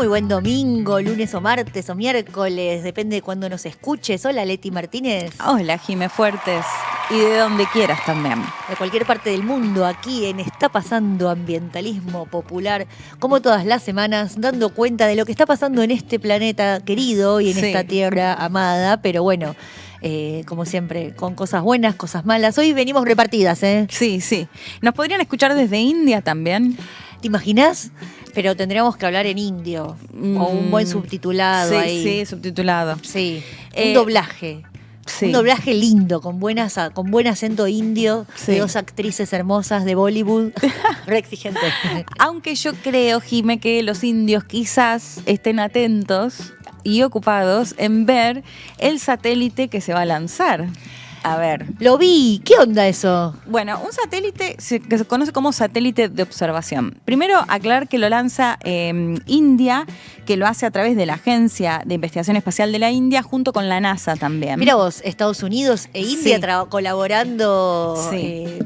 Muy buen domingo, lunes o martes o miércoles, depende de cuándo nos escuches. Hola, Leti Martínez. Hola, Jime Fuertes. Y de donde quieras también. De cualquier parte del mundo, aquí en Está Pasando Ambientalismo Popular, como todas las semanas, dando cuenta de lo que está pasando en este planeta querido y en esta tierra amada, pero bueno, como siempre, con cosas buenas, cosas malas. Hoy venimos repartidas, ¿eh? Sí, sí. ¿Nos podrían escuchar desde India también? ¿Te imaginas? Pero tendríamos que hablar en indio, o un buen subtitulado ahí. Sí, subtitulado. Sí, un doblaje. Sí. Un doblaje lindo, con buen acento indio, de dos actrices hermosas de Bollywood, re exigente. Aunque yo creo, Jime, que los indios quizás estén atentos y ocupados en ver el satélite que se va a lanzar. A ver. Lo vi. ¿Qué onda eso? Bueno, un satélite que se conoce como satélite de observación. Primero, aclarar que lo lanza India, que lo hace a través de la Agencia de Investigación Espacial de la India, junto con la NASA también. Mira vos, Estados Unidos e India colaborando en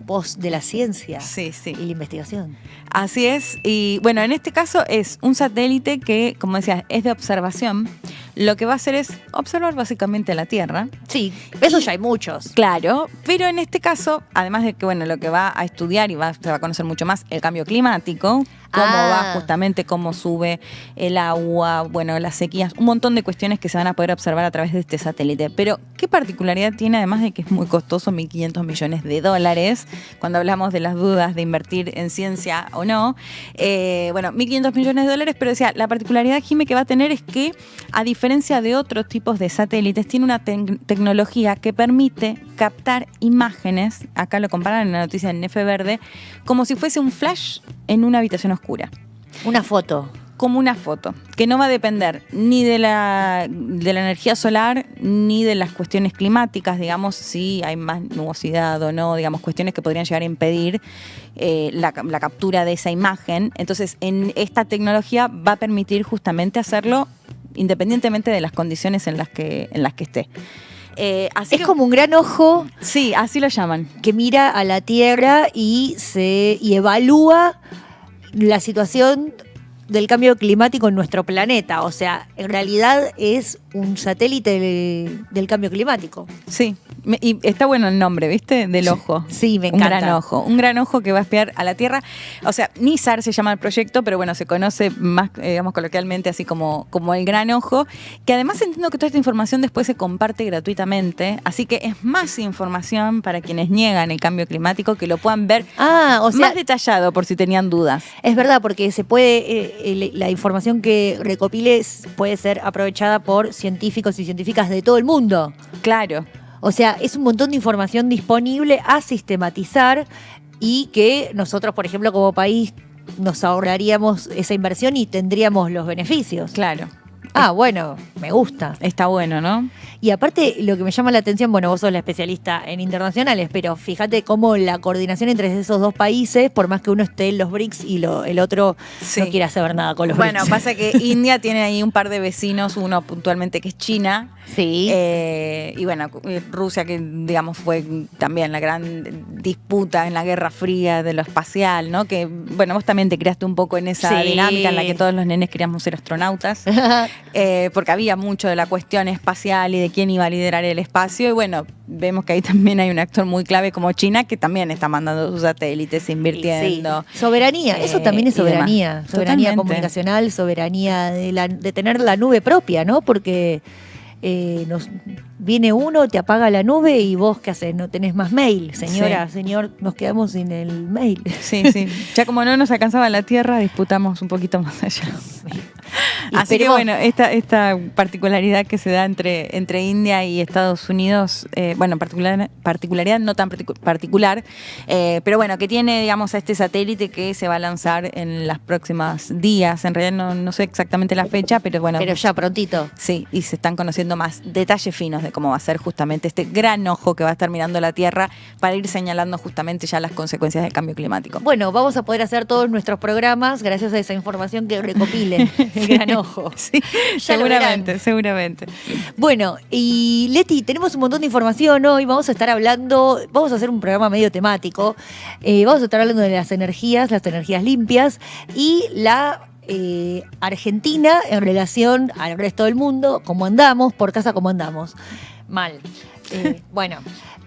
pos de la ciencia y la investigación. Así es. Y bueno, en este caso es un satélite que, como decías, es de observación. Lo que va a hacer es observar básicamente la Tierra. Sí, eso ya hay muchos. Claro, pero en este caso, además de que bueno, lo que va a estudiar y se va a conocer mucho más el cambio climático, cómo va justamente, cómo sube el agua, bueno, las sequías, un montón de cuestiones que se van a poder observar a través de este satélite. Pero, ¿qué particularidad tiene, además de que es muy costoso, $1.500 millones, cuando hablamos de las dudas de invertir en ciencia o no? Bueno, $1.500 millones, pero decía, la particularidad, Jime, que va a tener es que, a diferencia de otros tipos de satélites, tiene una tecnología que permite captar imágenes, acá lo comparan en la noticia en F Verde, como si fuese un flash en una habitación oscura. Una foto. Como una foto, que no va a depender ni de la energía solar, ni de las cuestiones climáticas, digamos, si hay más nubosidad o no, digamos, cuestiones que podrían llegar a impedir la captura de esa imagen. Entonces, en esta tecnología va a permitir justamente hacerlo independientemente de las condiciones en las que esté. Así es como un gran ojo. Sí, así lo llaman. Que mira a la Tierra y evalúa la situación del cambio climático en nuestro planeta. O sea, en realidad es un satélite del cambio climático. Sí, y está bueno el nombre, ¿viste? Del ojo. Sí, me encanta. Un gran ojo que va a espiar a la Tierra. O sea, NISAR se llama el proyecto, pero bueno, se conoce más, digamos, coloquialmente así como el gran ojo, que además entiendo que toda esta información después se comparte gratuitamente, así que es más información para quienes niegan el cambio climático, que lo puedan ver más detallado por si tenían dudas. Es verdad, porque se puede, la información que recopiles puede ser aprovechada por científicos y científicas de todo el mundo. Claro. O sea, es un montón de información disponible a sistematizar y que nosotros, por ejemplo, como país, nos ahorraríamos esa inversión y tendríamos los beneficios. Claro. Bueno, me gusta. Está bueno, ¿no? Y aparte, lo que me llama la atención, bueno, vos sos la especialista en internacionales, pero fíjate cómo la coordinación entre esos dos países, por más que uno esté en los BRICS y el otro no quiera saber nada con los BRICS. Bueno, pasa que India tiene ahí un par de vecinos, uno puntualmente que es China. Sí. Y bueno, Rusia, que digamos fue también la gran disputa en la Guerra Fría de lo espacial, ¿no? Que, bueno, vos también te creaste un poco en esa dinámica en la que todos los nenes queríamos ser astronautas. Porque había mucho de la cuestión espacial y de quién iba a liderar el espacio. Y bueno, vemos que ahí también hay un actor muy clave como China, que también está mandando sus satélites, invirtiendo. Sí. Soberanía, eso también es soberanía. Soberanía comunicacional, soberanía de tener la nube propia, ¿no? Porque viene uno, te apaga la nube y vos, ¿qué haces? No tenés más mail. Señora, señor, nos quedamos sin el mail. Sí, sí. Ya como no nos alcanzaba la Tierra, disputamos un poquito más allá. Así que bueno, esta particularidad que se da entre India y Estados Unidos, bueno, particularidad no tan particular, pero bueno, que tiene, digamos, a este satélite que se va a lanzar en los próximos días. En realidad no sé exactamente la fecha, pero bueno. Pero ya prontito. Sí, y se están conociendo más detalles finos de cómo va a ser justamente este gran ojo que va a estar mirando la Tierra para ir señalando justamente ya las consecuencias del cambio climático. Bueno, vamos a poder hacer todos nuestros programas gracias a esa información que recopilen. El gran ojo. Sí, seguramente. Bueno, y Leti, tenemos un montón de información hoy. Vamos a hacer un programa medio temático. Vamos a estar hablando de las energías limpias y la Argentina en relación al resto del mundo, cómo andamos, por casa cómo andamos. Mal. Bueno,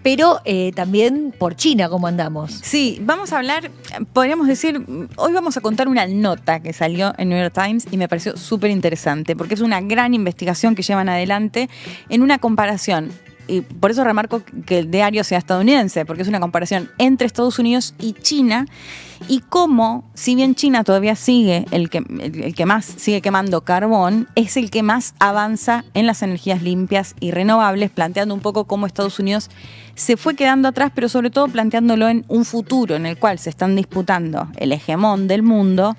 pero también por China cómo andamos. Sí, vamos a hablar, podríamos decir, hoy vamos a contar una nota que salió en New York Times y me pareció súper interesante, porque es una gran investigación que llevan adelante en una comparación. Y por eso remarco que el diario sea estadounidense, porque es una comparación entre Estados Unidos y China, y cómo, si bien China todavía sigue el que más sigue quemando carbón, es el que más avanza en las energías limpias y renovables, planteando un poco cómo Estados Unidos se fue quedando atrás, pero sobre todo planteándolo en un futuro en el cual se están disputando el hegemón del mundo.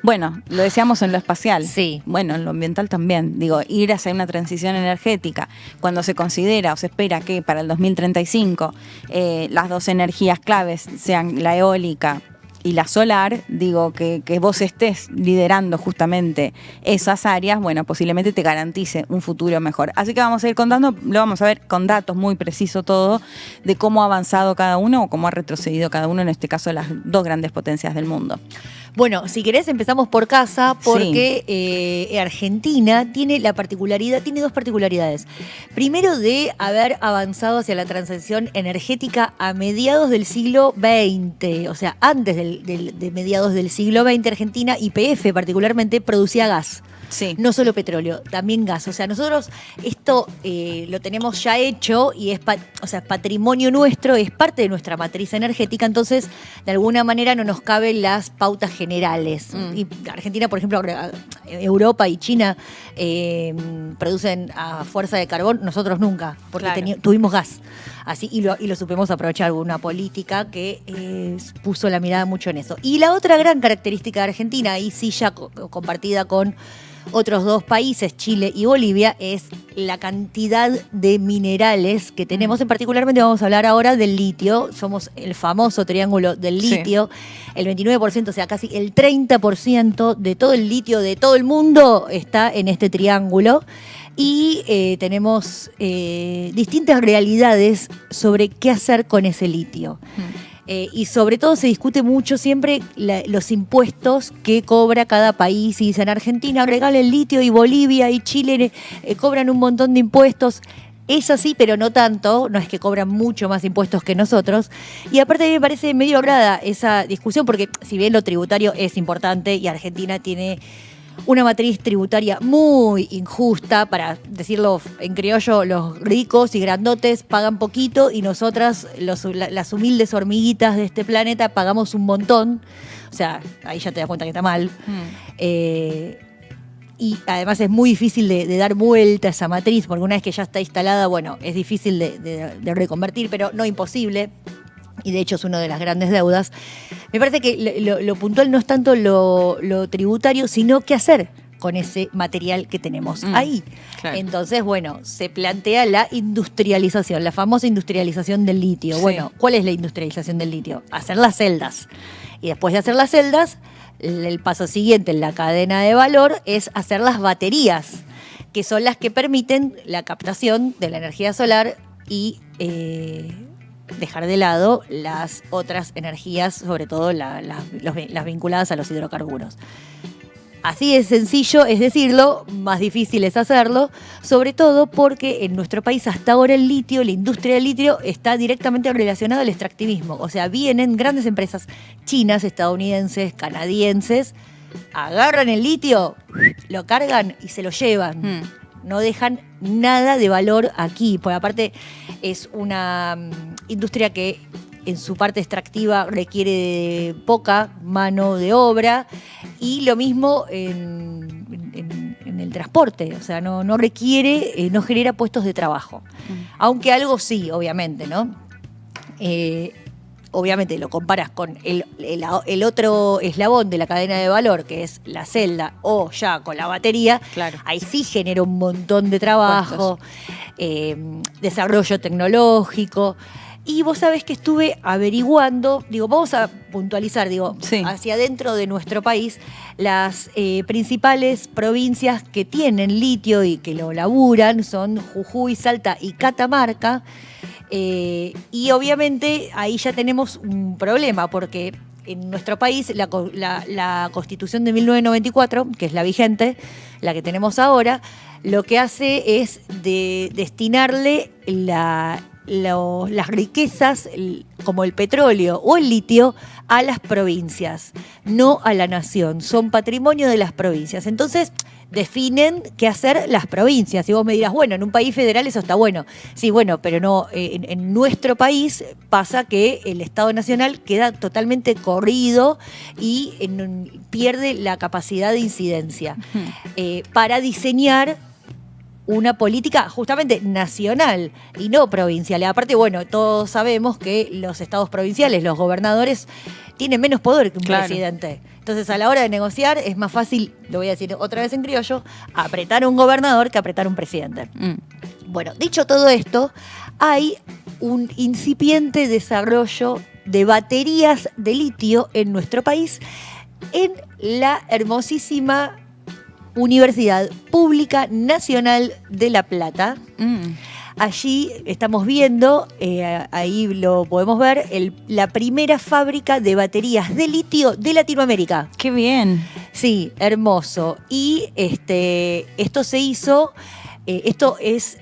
Bueno, lo decíamos en lo espacial. Sí. Bueno, en lo ambiental también. Digo, ir hacia una transición energética. Cuando se considera o se espera que para el 2035 las dos energías claves sean la eólica y la solar, digo, que vos estés liderando justamente esas áreas, bueno, posiblemente te garantice un futuro mejor. Así que vamos a ir contando, lo vamos a ver con datos muy precisos todo, de cómo ha avanzado cada uno o cómo ha retrocedido cada uno, en este caso las dos grandes potencias del mundo. Bueno, si querés empezamos por casa, porque Argentina tiene tiene dos particularidades. Primero, de haber avanzado hacia la transición energética a mediados del siglo XX, o sea, antes de mediados del siglo XX, Argentina, YPF particularmente, producía gas. Sí. No solo petróleo, también gas. O sea, nosotros esto lo tenemos ya hecho y es patrimonio nuestro, es parte de nuestra matriz energética, entonces de alguna manera no nos caben las pautas generales. Y Argentina, por ejemplo, Europa y China producen a fuerza de carbón, nosotros nunca, porque claro, tuvimos gas. Así, y lo supimos aprovechar, una política que puso la mirada mucho en eso. Y la otra gran característica de Argentina, ahí sí ya compartida con otros dos países, Chile y Bolivia, es la cantidad de minerales que tenemos. En particularmente vamos a hablar ahora del litio. Somos el famoso triángulo del litio. Sí. El 29%, o sea, casi el 30% de todo el litio de todo el mundo está en este triángulo. Y tenemos distintas realidades sobre qué hacer con ese litio. Y sobre todo se discute mucho siempre los impuestos que cobra cada país. Y dicen, Argentina regala el litio y Bolivia y Chile cobran un montón de impuestos. Es así, pero no tanto. No es que cobran mucho más impuestos que nosotros. Y aparte a mí me parece medio agrada esa discusión, porque si bien lo tributario es importante y Argentina tiene una matriz tributaria muy injusta, para decirlo en criollo, los ricos y grandotes pagan poquito y nosotras, las humildes hormiguitas de este planeta, pagamos un montón. O sea, ahí ya te das cuenta que está mal. Y además es muy difícil de dar vuelta a esa matriz, porque una vez que ya está instalada, bueno, es difícil de reconvertir, pero no imposible. Y de hecho es una de las grandes deudas. Me parece que lo puntual no es tanto lo tributario, sino qué hacer con ese material que tenemos ahí. Claro. Entonces, bueno, se plantea la industrialización, la famosa industrialización del litio. Sí. Bueno, ¿cuál es la industrialización del litio? Hacer las celdas. Y después de hacer las celdas, el paso siguiente en la cadena de valor es hacer las baterías, que son las que permiten la captación de la energía solar y dejar de lado las otras energías, sobre todo las vinculadas a los hidrocarburos. Así de sencillo es decirlo, más difícil es hacerlo, sobre todo porque en nuestro país hasta ahora el litio, la industria del litio, está directamente relacionada al extractivismo. O sea, vienen grandes empresas chinas, estadounidenses, canadienses, agarran el litio, lo cargan y se lo llevan. No dejan nada de valor aquí, porque aparte es una industria que en su parte extractiva requiere de poca mano de obra, y lo mismo en el transporte, o sea, no requiere, no genera puestos de trabajo. Aunque algo sí, obviamente, ¿no? Obviamente lo comparas con el otro eslabón de la cadena de valor, que es la celda, o ya con la batería. Claro. Ahí sí genera un montón de trabajo, desarrollo tecnológico. Y vos sabés que estuve averiguando, vamos a puntualizar, hacia adentro de nuestro país, las principales provincias que tienen litio y que lo laburan son Jujuy, Salta y Catamarca. Y obviamente ahí ya tenemos un problema, porque en nuestro país la Constitución de 1994, que es la vigente, la que tenemos ahora, lo que hace es destinarle las riquezas como el petróleo o el litio a las provincias, no a la nación. Son patrimonio de las provincias. Entonces definen qué hacer las provincias. Y vos me dirás, bueno, en un país federal eso está bueno. Sí, bueno, pero no, en nuestro país pasa que el Estado Nacional queda totalmente corrido y pierde la capacidad de incidencia para diseñar una política justamente nacional y no provincial. Y aparte, bueno, todos sabemos que los estados provinciales, los gobernadores, tienen menos poder que un presidente. Entonces, a la hora de negociar, es más fácil, lo voy a decir otra vez en criollo, apretar a un gobernador que apretar a un presidente. Bueno, dicho todo esto, hay un incipiente desarrollo de baterías de litio en nuestro país, en la hermosísima Universidad Pública Nacional de La Plata. Allí estamos viendo, ahí lo podemos ver, la primera fábrica de baterías de litio de Latinoamérica. ¡Qué bien! Sí, hermoso. Y esto se hizo, esto es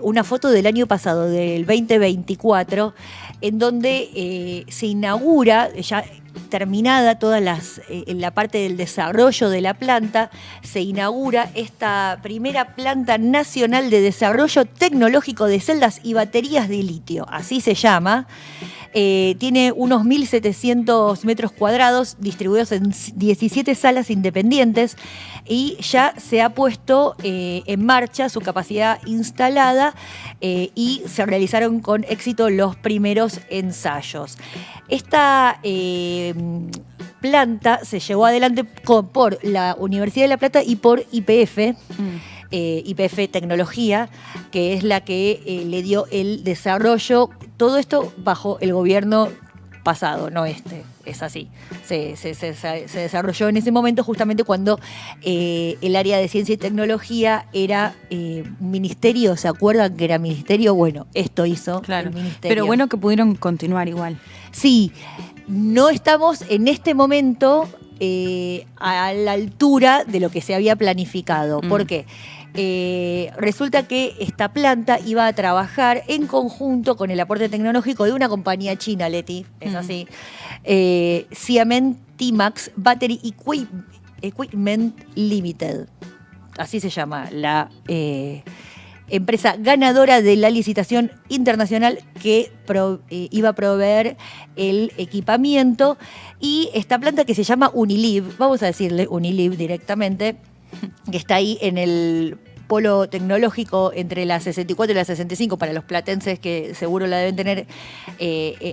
una foto del año pasado, del 2024, en donde se inaugura, ya terminada toda la parte del desarrollo de la planta, se inaugura esta primera planta nacional de desarrollo tecnológico de celdas y baterías de litio, así se llama. Tiene unos 1.700 metros cuadrados distribuidos en 17 salas independientes y ya se ha puesto en marcha su capacidad instalada y se realizaron con éxito los primeros ensayos. Esta planta se llevó adelante por la Universidad de La Plata y por YPF. YPF Tecnología, que es la que le dio el desarrollo, todo esto bajo el gobierno pasado, no este, es así. Se desarrolló en ese momento justamente cuando el área de ciencia y tecnología era un ministerio, ¿se acuerdan que era ministerio? Bueno, esto hizo el ministerio. Pero bueno que pudieron continuar igual. Sí, no estamos en este momento a la altura de lo que se había planificado. ¿Por qué? Resulta que esta planta iba a trabajar en conjunto con el aporte tecnológico de una compañía china, Leti, es así, Xiamen T-Max Battery Equipment Limited, así se llama la empresa ganadora de la licitación internacional que iba a proveer el equipamiento. Y esta planta que se llama Uniliv, vamos a decirle Uniliv directamente, que está ahí en el polo tecnológico entre la 64 y la 65, para los platenses que seguro la deben tener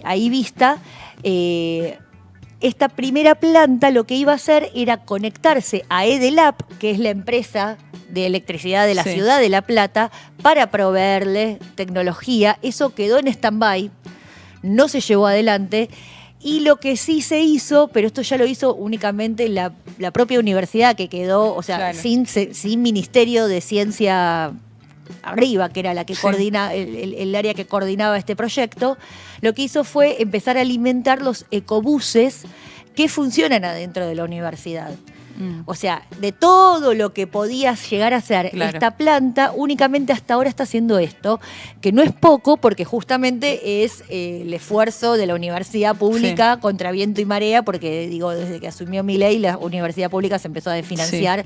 ahí vista. Esta primera planta lo que iba a hacer era conectarse a Edelap, que es la empresa de electricidad de la ciudad de La Plata, para proveerle tecnología. Eso quedó en stand-by, no se llevó adelante. Y lo que sí se hizo, pero esto ya lo hizo únicamente la propia universidad, que quedó, o sea, sin Ministerio de Ciencia arriba, que era la que coordina, el área que coordinaba este proyecto, lo que hizo fue empezar a alimentar los ecobuses que funcionan adentro de la universidad. O sea, de todo lo que podía llegar a ser esta planta, únicamente hasta ahora está haciendo esto, que no es poco porque justamente es el esfuerzo de la universidad pública contra viento y marea, porque digo, desde que asumió Milei, la universidad pública se empezó a desfinanciar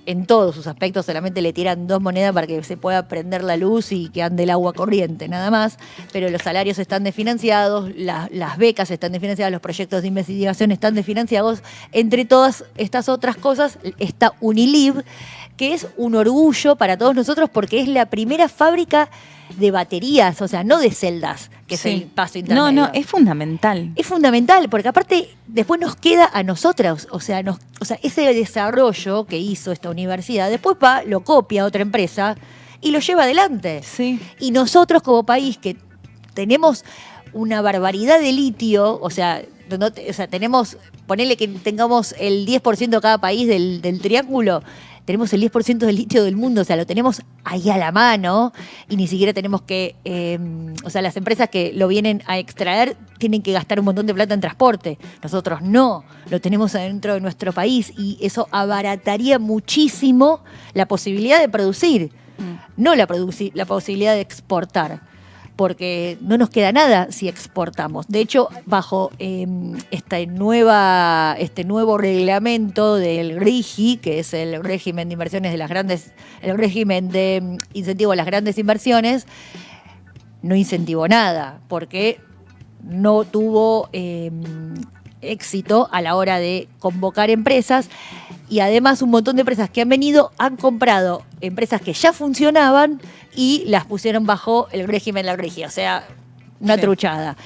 en todos sus aspectos. Solamente le tiran 2 monedas para que se pueda prender la luz y que ande el agua corriente, nada más. Pero los salarios están desfinanciados, las becas están desfinanciadas, los proyectos de investigación están desfinanciados. Entre todas estas otras cosas está Uniliv, que es un orgullo para todos nosotros porque es la primera fábrica de baterías, o sea, no de celdas, que es el paso intermedio. No, es fundamental. Es fundamental, porque aparte después nos queda a nosotros, o sea, ese desarrollo que hizo esta universidad, después lo copia otra empresa y lo lleva adelante. Sí. Y nosotros como país que tenemos una barbaridad de litio, o sea, tenemos, ponele que tengamos el 10% de cada país del triángulo, tenemos el 10% del litio del mundo, o sea, lo tenemos ahí a la mano y ni siquiera tenemos que, o sea, las empresas que lo vienen a extraer tienen que gastar un montón de plata en transporte. Nosotros no, lo tenemos adentro de nuestro país y eso abarataría muchísimo la posibilidad de producir, no la posibilidad de exportar, porque no nos queda nada si exportamos. De hecho, bajo este nuevo reglamento del RIGI, que es el régimen de inversiones de las grandes, el régimen de incentivo a las grandes inversiones, no incentivó nada, porque no tuvo éxito a la hora de convocar empresas. Y además un montón de empresas que han venido han comprado empresas que ya funcionaban y las pusieron bajo el régimen de la RIGI, o sea, una truchada.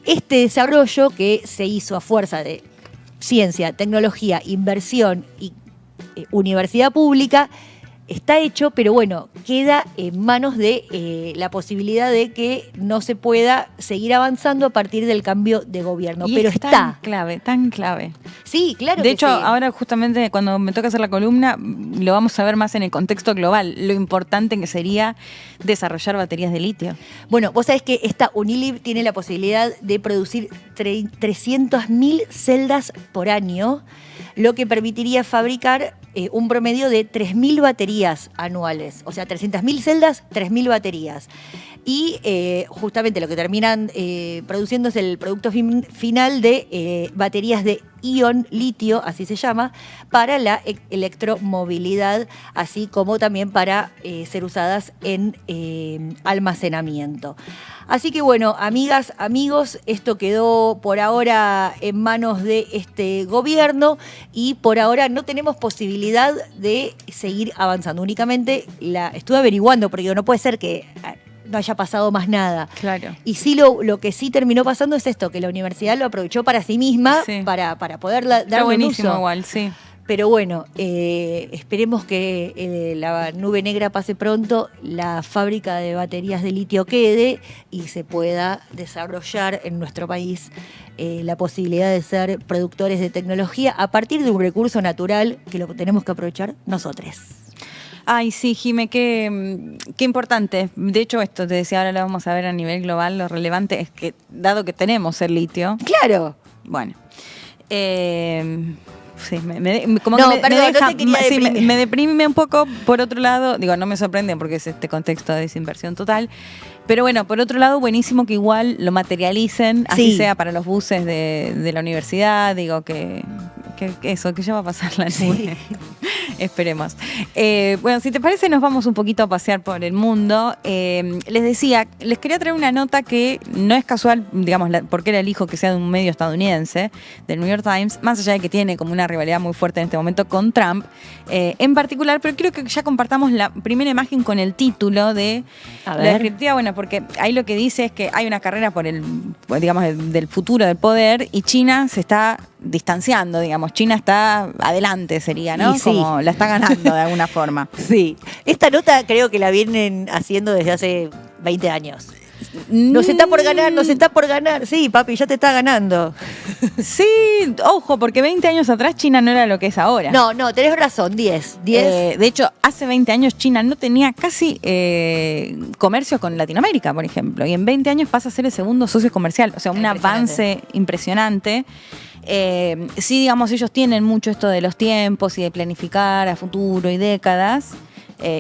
Este desarrollo que se hizo a fuerza de ciencia, tecnología, inversión y universidad pública está hecho, pero bueno, queda en manos de la posibilidad de que no se pueda seguir avanzando a partir del cambio de gobierno. Y pero es está. tan clave. Sí, claro. De hecho, sí. Ahora justamente cuando me toca hacer la columna, lo vamos a ver más en el contexto global, lo importante que sería desarrollar baterías de litio. Bueno, vos sabés que esta Unilib tiene la posibilidad de producir 300.000 celdas por año, lo que permitiría fabricar un promedio de 3.000 baterías anuales. O sea, 300.000 celdas, 3.000 baterías. Y justamente lo que terminan produciendo es el producto final de baterías de ion litio, así se llama, para la electromovilidad, así como también para ser usadas en almacenamiento. Así que bueno, amigas, amigos, esto quedó por ahora en manos de este gobierno y por ahora no tenemos posibilidad de seguir avanzando. Únicamente estuve averiguando, porque digo, no puede ser que no haya pasado más nada. Claro. Y sí, lo que sí terminó pasando es esto, que la universidad lo aprovechó para sí misma, sí, para poder darle buenísimo un uso. Igual, sí. Pero bueno, esperemos que la nube negra pase pronto, la fábrica de baterías de litio quede y se pueda desarrollar en nuestro país la posibilidad de ser productores de tecnología a partir de un recurso natural que lo tenemos que aprovechar nosotros. Ay, sí, Jime, qué importante. De hecho, esto te decía, ahora lo vamos a ver a nivel global, lo relevante es que, dado que tenemos el litio... ¡Claro! Bueno, sí, me deprime un poco. Por otro lado, digo, no me sorprende porque es este contexto de desinversión total. Pero bueno, por otro lado, buenísimo que igual lo materialicen, así sea para los buses de la universidad. Digo que ya va a pasar la nube. Sí. Esperemos. Bueno, si te parece, nos vamos un poquito a pasear por el mundo. Les decía, les quería traer una nota que no es casual, digamos, porque era el hijo que sea de un medio estadounidense, del New York Times, más allá de que tiene como una rivalidad muy fuerte en este momento con Trump, en particular, pero creo que ya compartamos la primera imagen con el título de la descriptiva, bueno, porque ahí lo que dice es que hay una carrera por del futuro del poder y China se está distanciando, digamos. China está adelante, sería, ¿no? Y sí. Como la está ganando de alguna forma. Sí. Esta nota creo que la vienen haciendo desde hace 20 años. Nos está por ganar. Sí, papi, ya te está ganando. Sí, ojo, porque 20 años atrás China no era lo que es ahora. No, tenés razón, 10. De hecho, hace 20 años China no tenía casi comercio con Latinoamérica, por ejemplo. Y en 20 años pasa a ser el segundo socio comercial. O sea, un avance impresionante. Sí, digamos, ellos tienen mucho esto de los tiempos y de planificar a futuro y décadas.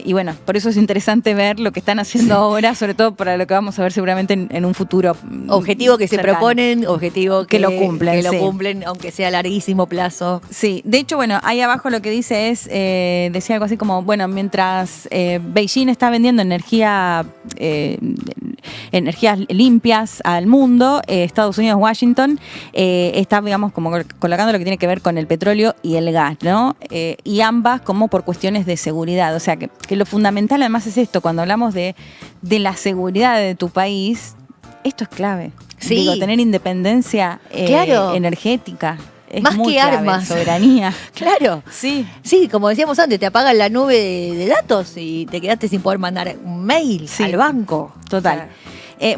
Y bueno, por eso es interesante ver lo que están haciendo ahora, sobre todo para lo que vamos a ver seguramente en un futuro. Objetivo que cercano. Se proponen, objetivo que lo cumplen. Que lo cumplen, aunque sea a larguísimo plazo. Sí, de hecho, bueno, ahí abajo lo que dice es, decía algo así como, bueno, mientras Beijing está vendiendo energías limpias al mundo, Estados Unidos, Washington, está, digamos, como colocando lo que tiene que ver con el petróleo y el gas, ¿no? Y ambas como por cuestiones de seguridad, o sea que lo fundamental además es esto, cuando hablamos de la seguridad de tu país, esto es clave. Sí. Digo, tener independencia energética. Es más muy que clave, armas. Soberanía. Claro. Sí. Sí, como decíamos antes, te apagan la nube de datos y te quedaste sin poder mandar un mail al banco. Total. O sea,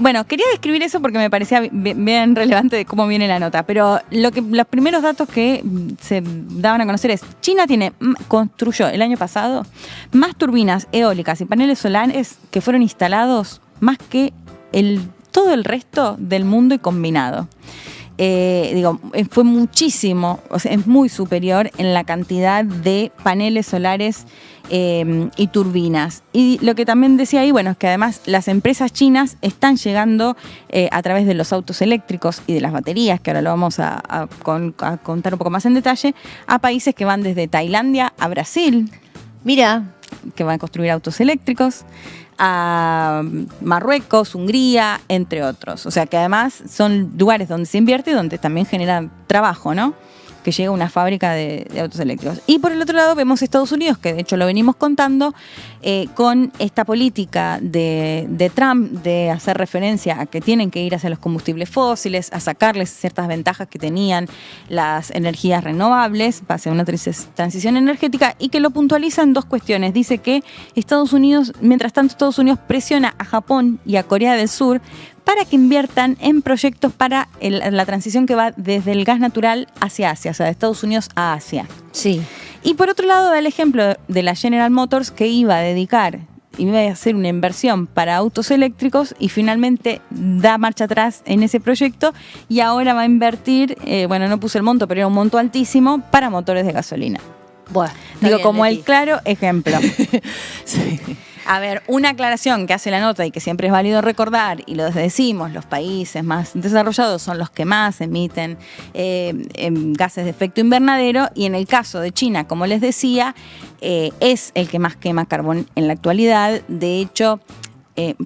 Bueno, quería describir eso porque me parecía bien relevante de cómo viene la nota, pero los primeros datos que se daban a conocer es, China construyó el año pasado más turbinas eólicas y paneles solares que fueron instalados más que todo el resto del mundo y combinado. Fue muchísimo, o sea, es muy superior en la cantidad de paneles solares y turbinas. Y lo que también decía ahí, bueno, es que además las empresas chinas están llegando a través de los autos eléctricos y de las baterías, que ahora lo vamos a contar un poco más en detalle, a países que van desde Tailandia a Brasil. Mira, que van a construir autos eléctricos, a Marruecos, Hungría, entre otros. O sea que además son lugares donde se invierte y donde también generan trabajo, ¿no? Que llega una fábrica de autos eléctricos. Y por el otro lado vemos Estados Unidos, que de hecho lo venimos contando, con esta política de Trump de hacer referencia a que tienen que ir hacia los combustibles fósiles, a sacarles ciertas ventajas que tenían las energías renovables, hacia una transición energética, y que lo puntualiza en dos cuestiones. Dice que mientras tanto Estados Unidos presiona a Japón y a Corea del Sur para que inviertan en proyectos para la transición que va desde el gas natural hacia Asia, o sea, de Estados Unidos a Asia. Sí. Y por otro lado, da el ejemplo de la General Motors, que iba a hacer una inversión para autos eléctricos y finalmente da marcha atrás en ese proyecto y ahora va a invertir, no puse el monto, pero era un monto altísimo, para motores de gasolina. Bueno, como el claro ejemplo. Sí. A ver, una aclaración que hace la nota y que siempre es válido recordar, y lo decimos, los países más desarrollados son los que más emiten gases de efecto invernadero, y en el caso de China, como les decía, es el que más quema carbón en la actualidad. De hecho,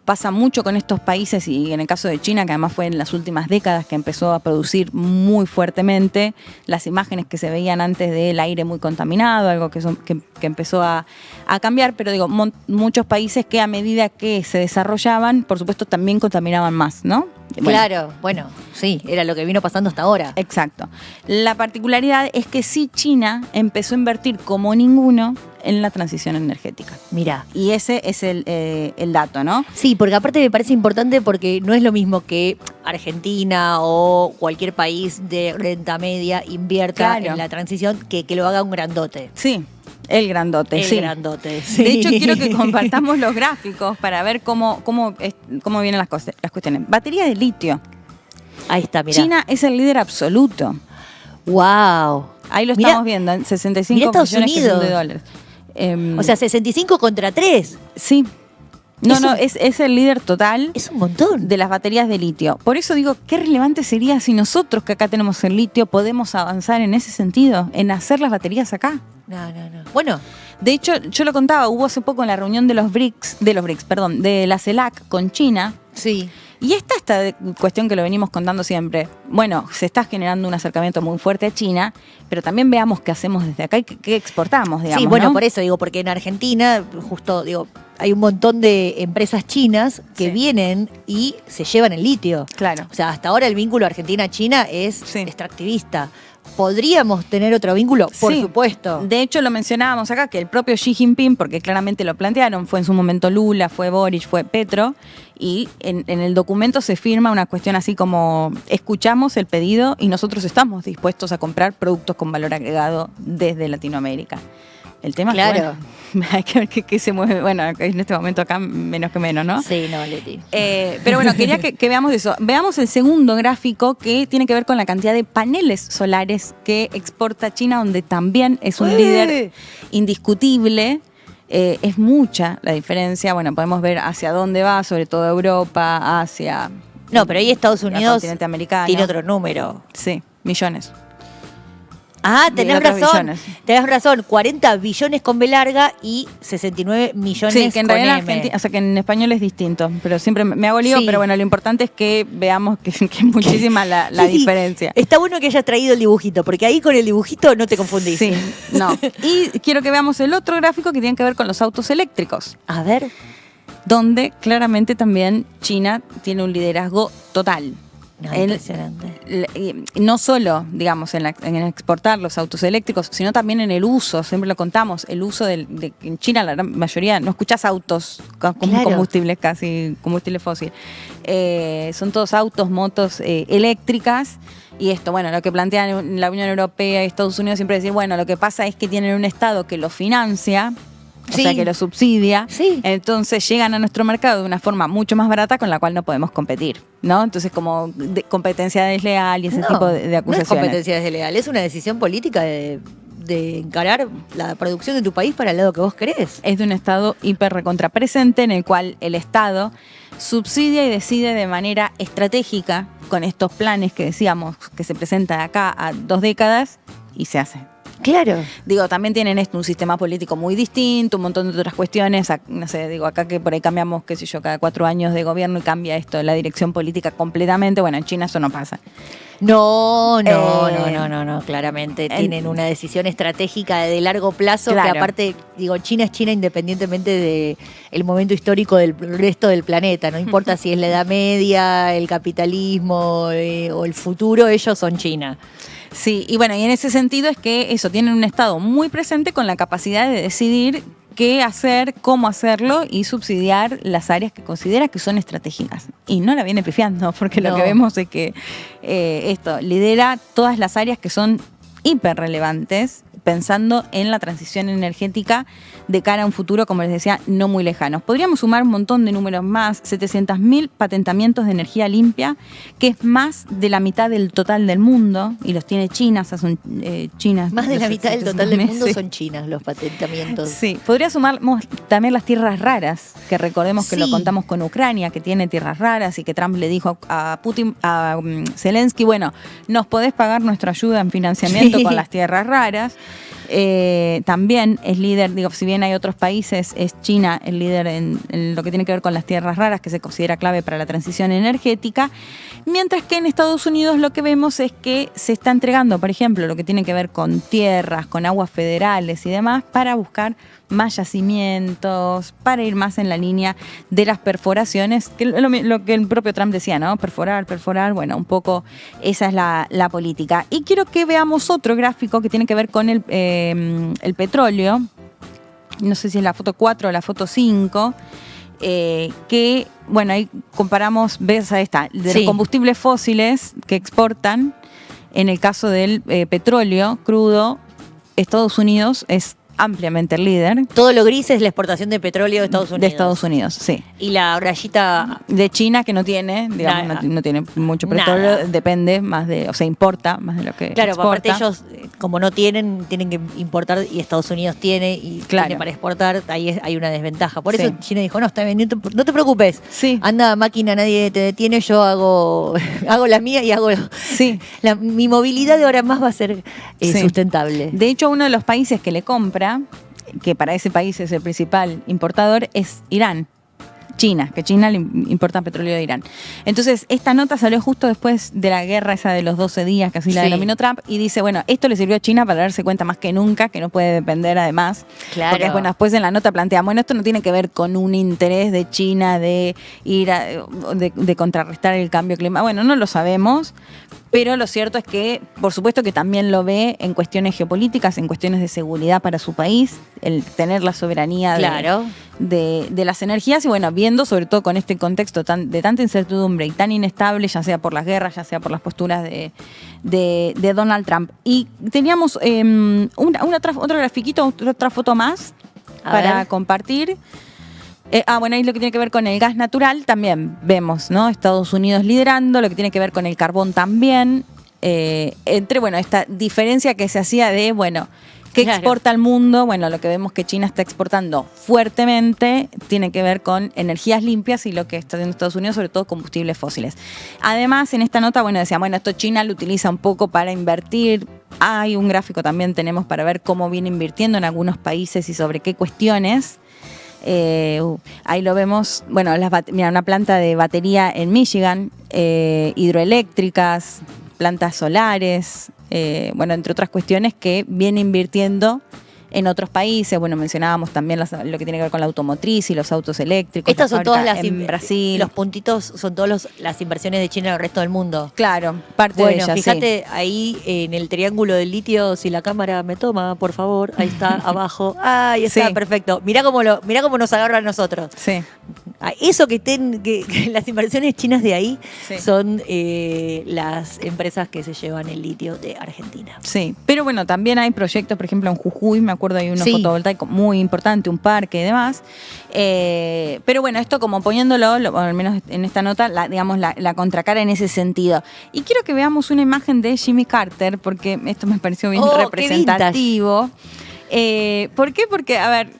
pasa mucho con estos países, y en el caso de China, que además fue en las últimas décadas que empezó a producir muy fuertemente, las imágenes que se veían antes del aire muy contaminado, algo que empezó a cambiar, pero muchos países que a medida que se desarrollaban, por supuesto, también contaminaban más, ¿no? Claro, sí, era lo que vino pasando hasta ahora. Exacto. La particularidad es que sí, China empezó a invertir como ninguno en la transición energética. Mira. Y ese es el dato, ¿no? Sí, porque aparte me parece importante porque no es lo mismo que Argentina o cualquier país de renta media invierta en la transición que lo haga un grandote. Sí. El grandote, sí. Grandote, sí. De hecho, quiero que compartamos los gráficos para ver cómo vienen las cuestiones. Batería de litio. Ahí está, mira. China es el líder absoluto. ¡Wow! Ahí lo estamos viendo, en 65 millones de dólares. O sea, 65 contra 3. Sí. Es el líder total. Es un montón. De las baterías de litio. Por eso digo, qué relevante sería si nosotros, que acá tenemos el litio, podemos avanzar en ese sentido, en hacer las baterías acá. No. Bueno, de hecho, yo lo contaba, hubo hace poco en la reunión de la CELAC con China. Sí. Y esta cuestión que lo venimos contando siempre. Bueno, se está generando un acercamiento muy fuerte a China, pero también veamos qué hacemos desde acá y qué exportamos, digamos. Sí, bueno, ¿no? por eso digo, porque en Argentina, justo hay un montón de empresas chinas que vienen y se llevan el litio. Claro. O sea, hasta ahora el vínculo Argentina-China es extractivista. ¿Podríamos tener otro vínculo? Por supuesto. De hecho, lo mencionábamos acá, que el propio Xi Jinping, porque claramente lo plantearon, fue en su momento Lula, fue Boric, fue Petro, y en el documento se firma una cuestión así como: escuchamos el pedido y nosotros estamos dispuestos a comprar productos con valor agregado desde Latinoamérica. El tema claro. Hay que ver qué se mueve. Bueno, en este momento acá menos que menos, ¿no? Sí, no, Leti. Pero bueno, quería que veamos eso. Veamos el segundo gráfico, que tiene que ver con la cantidad de paneles solares que exporta China, donde también es un líder indiscutible. Es mucha la diferencia. Bueno, podemos ver hacia dónde va, sobre todo Europa, Asia. No, pero ahí Estados Unidos continente americano tiene otro número. Sí, millones. Ah, tenés razón. Billones. Tenés razón. 40 billones con B larga y 69 millones sí, que en con realidad M. En Argentina, o sea, que en español es distinto, pero siempre me hago lío, pero bueno, lo importante es que veamos que es muchísima la diferencia. Está bueno que hayas traído el dibujito, porque ahí con el dibujito no te confundís. Sí, no. Y quiero que veamos el otro gráfico que tiene que ver con los autos eléctricos. A ver. Donde claramente también China tiene un liderazgo total. No, impresionante. No solo, digamos, en exportar los autos eléctricos, sino también en el uso, siempre lo contamos, el uso en China la gran mayoría, no escuchás autos con combustibles combustible fósil. Son todos autos, motos eléctricas. Y esto, bueno, lo que plantean la Unión Europea y Estados Unidos siempre es decir, bueno, lo que pasa es que tienen un Estado que lo financia, o sea, que lo subsidia, entonces llegan a nuestro mercado de una forma mucho más barata con la cual no podemos competir, ¿no? Entonces, como competencia desleal y ese tipo de acusaciones. No es competencia desleal, es una decisión política de encarar la producción de tu país para el lado que vos querés. Es de un Estado hiper recontrapresente en el cual el Estado subsidia y decide de manera estratégica con estos planes que decíamos que se presentan acá a 2 décadas y se hace. Claro. Digo, también tienen un sistema político muy distinto, un montón de otras cuestiones. No sé, digo, acá que por ahí cambiamos, qué sé yo, cada 4 años de gobierno y cambia esto, la dirección política completamente. Bueno, en China eso no pasa. No, claramente tienen una decisión estratégica de largo plazo, que aparte, digo, China es China independientemente del momento histórico del resto del planeta, no importa si es la Edad Media, el capitalismo o el futuro, ellos son China. Sí, y bueno, y en ese sentido es que eso, tienen un Estado muy presente con la capacidad de decidir qué hacer, cómo hacerlo y subsidiar las áreas que considera que son estratégicas. Y no la viene pifiando, porque lo que vemos es que esto lidera todas las áreas que son hiper relevantes, pensando en la transición energética de cara a un futuro, como les decía, no muy lejano. Podríamos sumar un montón de números más, 700.000 patentamientos de energía limpia, que es más de la mitad del total del mundo, y los tiene China, o sea, son chinas. Más de la mitad del total del mundo son chinas los patentamientos. Sí, podría sumar también las tierras raras, que recordemos que lo contamos con Ucrania, que tiene tierras raras, y que Trump le dijo a Putin, a Zelensky, bueno, nos podés pagar nuestra ayuda en financiamiento con las tierras raras. También es líder, digo, si bien hay otros países, es China el líder en lo que tiene que ver con las tierras raras, que se considera clave para la transición energética, mientras que en Estados Unidos lo que vemos es que se está entregando, por ejemplo, lo que tiene que ver con tierras, con aguas federales y demás, para buscar más yacimientos, para ir más en la línea de las perforaciones, que lo que el propio Trump decía, ¿no? Perforar, bueno, un poco esa es la política. Y quiero que veamos otro gráfico que tiene que ver con el petróleo, no sé si es la foto 4 o la foto 5, que, bueno, ahí comparamos, ves a esta, de los combustibles fósiles que exportan, en el caso del petróleo crudo, Estados Unidos es ampliamente el líder. Todo lo gris es la exportación de petróleo de Estados Unidos. De Estados Unidos, sí. Y la rayita de China, que no tiene, digamos, no tiene mucho petróleo, depende más de, o sea, importa más de lo que exporta. Aparte ellos, como no tienen que importar, y Estados Unidos tiene, y tiene para exportar, ahí hay una desventaja. Por eso China dijo, no, está bien, no te preocupes. Sí. Anda, máquina, nadie te detiene, yo hago la mía y hago... mi movilidad de ahora más va a ser sustentable. De hecho, uno de los países que le compra, que para ese país es el principal importador, es Irán. China, que China le importa petróleo de Irán. Entonces, esta nota salió justo después de la guerra esa de los 12 días, que así la denominó Trump, y dice, bueno, esto le sirvió a China para darse cuenta más que nunca que no puede depender además. Claro. Porque bueno, después en la nota plantea, bueno, esto no tiene que ver con un interés de China de ir de contrarrestar el cambio climático. Bueno, no lo sabemos, pero lo cierto es que, por supuesto que también lo ve en cuestiones geopolíticas, en cuestiones de seguridad para su país, el tener la soberanía de las energías, y bueno, viendo sobre todo con este contexto de tanta incertidumbre y tan inestable, ya sea por las guerras, ya sea por las posturas de Donald Trump. Y teníamos otro grafiquito, otra foto más para compartir. Bueno, ahí lo que tiene que ver con el gas natural también vemos, ¿no? Estados Unidos liderando, lo que tiene que ver con el carbón también, entre, bueno, esta diferencia que se hacía de, bueno, ¿qué exporta al mundo? Bueno, lo que vemos que China está exportando fuertemente tiene que ver con energías limpias y lo que está haciendo Estados Unidos, sobre todo combustibles fósiles. Además, en esta nota, bueno, decía, bueno, esto China lo utiliza un poco para invertir. Hay un gráfico también tenemos para ver cómo viene invirtiendo en algunos países y sobre qué cuestiones. Ahí lo vemos, bueno, mira, una planta de batería en Michigan, hidroeléctricas, plantas solares, bueno, entre otras cuestiones que viene invirtiendo en otros países. Bueno, mencionábamos también lo que tiene que ver con la automotriz y los autos eléctricos. Estas son todas en Brasil. Los puntitos son todas las inversiones de China en el resto del mundo. Claro, parte de ellas. Bueno, fíjate ahí en el triángulo del litio, si la cámara me toma, por favor, ahí está, abajo. Ahí está, perfecto. Mirá cómo nos agarra a nosotros. Sí. Eso que las inversiones chinas de ahí son las empresas que se llevan el litio de Argentina. Sí, pero bueno, también hay proyectos, por ejemplo, en Jujuy, me acuerdo, hay uno fotovoltaico muy importante, un parque y demás. Pero bueno, esto como poniéndolo, al menos en esta nota, la contracara en ese sentido. Y quiero que veamos una imagen de Jimmy Carter, porque esto me pareció bien representativo. ¿Por qué? Porque, a ver,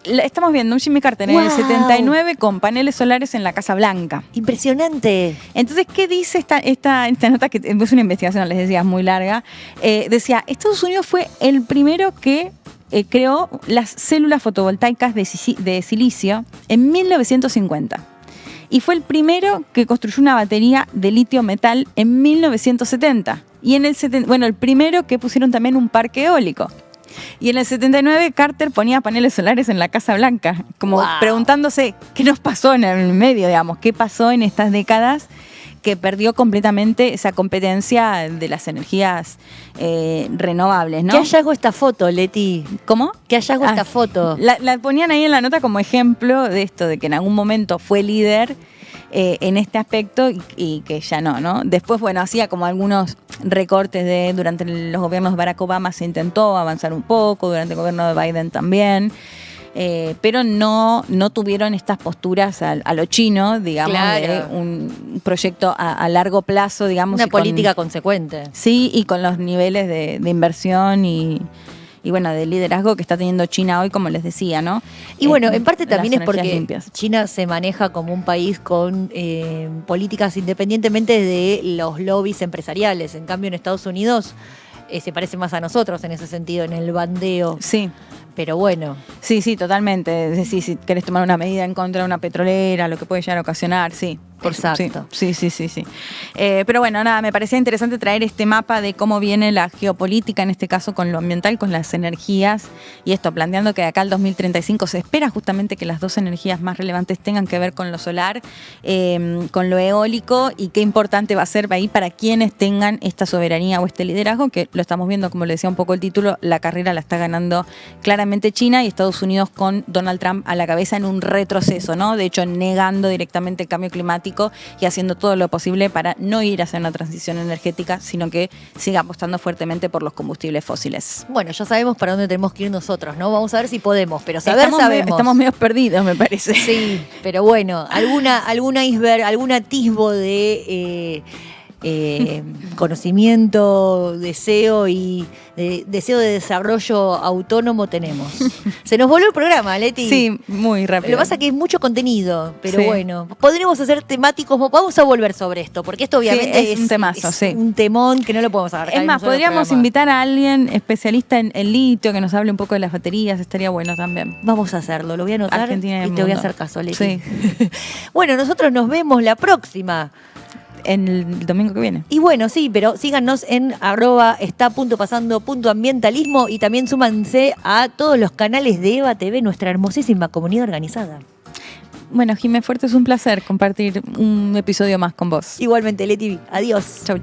estamos viendo un Jimmy Carter en el 79 con paneles solares en la Casa Blanca. ¡Impresionante! Entonces, ¿qué dice esta nota? Que es una investigación, les decía, muy larga. Decía, Estados Unidos fue el primero que creó las células fotovoltaicas de silicio en 1950. Y fue el primero que construyó una batería de litio metal en 1970. Y el primero que pusieron también un parque eólico. Y en el 79 Carter ponía paneles solares en la Casa Blanca, como preguntándose qué nos pasó en el medio, digamos, qué pasó en estas décadas que perdió completamente esa competencia de las energías renovables, ¿no? ¿Qué hallazgo esta foto, Leti? ¿Cómo? ¿Qué hallazgo esta foto? La ponían ahí en la nota como ejemplo de esto, de que en algún momento fue líder en este aspecto y que ya no. Después, bueno, hacía como algunos recortes durante los gobiernos de Barack Obama se intentó avanzar un poco, durante el gobierno de Biden también. Pero no tuvieron estas posturas a lo chino, digamos, de un proyecto a largo plazo, digamos. Una política consecuente. Sí, y con los niveles de inversión y bueno, de liderazgo que está teniendo China hoy, como les decía, ¿no? Y bueno, en parte también es porque limpias. China se maneja como un país con políticas independientemente de los lobbies empresariales. En cambio, en Estados Unidos se parece más a nosotros en ese sentido, en el bandeo. Sí. Pero bueno. Sí, totalmente. Es decir, si querés tomar una medida en contra de una petrolera, lo que puede llegar a ocasionar, sí. Exacto. Sí. Pero bueno, nada, me parecía interesante traer este mapa de cómo viene la geopolítica, en este caso con lo ambiental, con las energías, y esto, planteando que de acá al 2035 se espera justamente que las dos energías más relevantes tengan que ver con lo solar, con lo eólico, y qué importante va a ser ahí para quienes tengan esta soberanía o este liderazgo, que lo estamos viendo, como le decía un poco el título, la carrera la está ganando claramente China y Estados Unidos con Donald Trump a la cabeza en un retroceso, ¿no? De hecho, negando directamente el cambio climático y haciendo todo lo posible para no ir hacia una transición energética, sino que siga apostando fuertemente por los combustibles fósiles. Bueno, ya sabemos para dónde tenemos que ir nosotros, ¿no? Vamos a ver si podemos, pero sabemos. Estamos medio perdidos, me parece. Sí, pero bueno, algún iceberg, algún atisbo de conocimiento, deseo de desarrollo autónomo tenemos. Se nos volvió el programa, Leti. Sí, muy rápido. Lo que pasa es que es mucho contenido, pero bueno, podremos hacer temáticos, vamos a volver sobre esto, porque esto obviamente es un temazo, un temón que no lo podemos agarrar. Es más, podríamos invitar a alguien especialista en litio que nos hable un poco de las baterías, estaría bueno también. Vamos a hacerlo, lo voy a anotar Argentina y te voy a hacer caso, Leti. Sí. Bueno, nosotros nos vemos la próxima. En el domingo que viene. Y bueno, sí, pero síganos en @está.pasando.ambientalismo y también súmanse a todos los canales de Eva TV, nuestra hermosísima comunidad organizada. Bueno, Jimé Fuerte, es un placer compartir un episodio más con vos. Igualmente, Leti. Adiós. Chau.